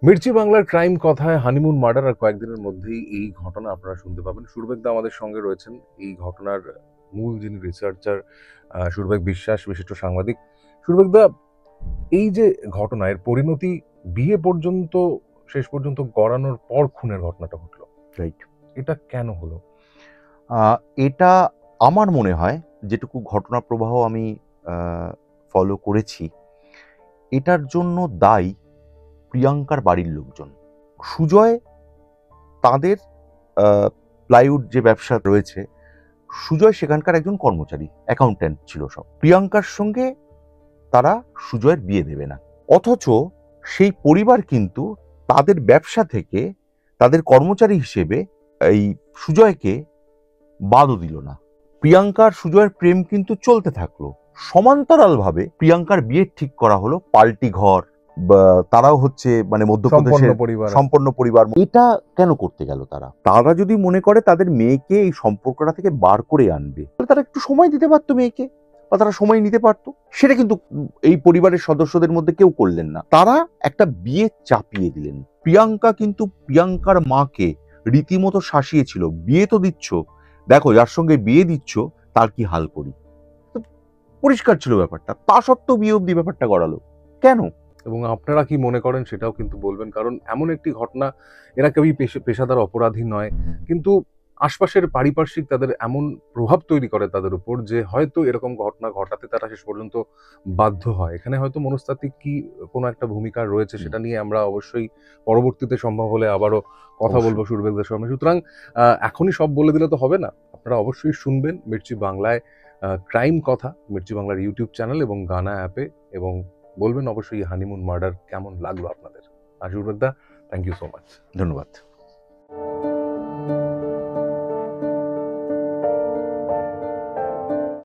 মির্চি বাংলার ক্রাইম কথায় honeymoon murder আর কয়েকদিনের মধ্যেই এই ঘটনা আপনারা শুনতে পাবেন। সুরবেকদা আমাদের সঙ্গে রয়েছেন। এই ঘটনার মূল যিনি রিসার্চার সুরবেক বিশ্বাস, বিশিষ্ট সাংবাদিক। সুরবেকদা, এই যে ঘটনা, এর পরিণতি বিয়ে পর্যন্ত, শেষ পর্যন্ত গড়ানোর পর খুনের ঘটনাটা ঘটলো। রাইট। এটা কেন হলো? এটা আমার মনে হয়, যেটুকু ঘটনা প্রবাহ আমি ফলো করেছি, এটার জন্য দায়ী প্রিয়াঙ্কার বাড়ির লোকজন। সুজয়, তাদের প্লাইউড যে ব্যবসা রয়েছে, সুজয় সেখানকার একজন কর্মচারী, অ্যাকাউন্ট্যান্ট ছিল সব। প্রিয়াঙ্কার সঙ্গে তারা সুজয়ের বিয়ে দেবে না, অথচ সেই পরিবার কিন্তু তাদের ব্যবসা থেকে তাদের কর্মচারী হিসেবে এই সুজয়কে বাদও দিল না। প্রিয়াঙ্কার সুজয়ের প্রেম কিন্তু চলতে থাকলো। সমান্তরালভাবে প্রিয়াঙ্কার বিয়ে ঠিক করা হলো পাল্টি ঘর, তারাও হচ্ছে মানে মধ্যপ্রদেশের সম্পন্ন পরিবার। এটা কেন করতে গেল তারা যদি মনে করে তাদের মেয়েকে এই সম্পর্কটা থেকে বার করে আনবে, তাহলে তারা একটু সময় দিতে পারতো মেয়েকে, বা তারা সময় নিতে পারতো। সেটা কিন্তু এই পরিবারের সদস্যদের মধ্যে কেউ করলেন না। তারা একটা বিয়ে চাপিয়ে দিলেন। প্রিয়াঙ্কা কিন্তু প্রিয়াঙ্কার মাকে রীতিমতো শাসিয়েছিল, বিয়ে তো দিচ্ছ, দেখো যার সঙ্গে বিয়ে দিচ্ছ তার কি হাল করি। পরিষ্কার ছিল ব্যাপারটা, তা সত্ত্বেও বিয়ে অব্দি ব্যাপারটা গড়ালো কেন? এবং আপনারা কি মনে করেন সেটাও কিন্তু বলবেন, কারণ এমন একটি ঘটনা, এরা কেউই পেশাদার অপরাধী নয়, কিন্তু আশপাশের পারিপার্শ্বিক তাদের এমন প্রভাব তৈরি করে তাদের উপর যে হয়তো এরকম ঘটনা ঘটাতে তারা শেষ পর্যন্ত বাধ্য হয়। এখানে হয়তো মনস্তাত্ত্বিক কি কোনো একটা ভূমিকা রয়েছে, সেটা নিয়ে আমরা অবশ্যই পরবর্তীতে সম্ভব হলে আবারও কথা বলবো সুরবেকদের সঙ্গে। সুতরাং এখনই সব বলে দিলে তো হবে না, আপনারা অবশ্যই শুনবেন মির্চি বাংলায় ক্রাইম কথা, মির্চি বাংলার ইউটিউব চ্যানেল এবং গানা অ্যাপে, এবং বলবেন অবশ্যই হানিমুন মার্ডার কেমন লাগলো আপনাদের। আর সুরবেকদা, থ্যাংক ইউ সো মাচ। ধন্যবাদ।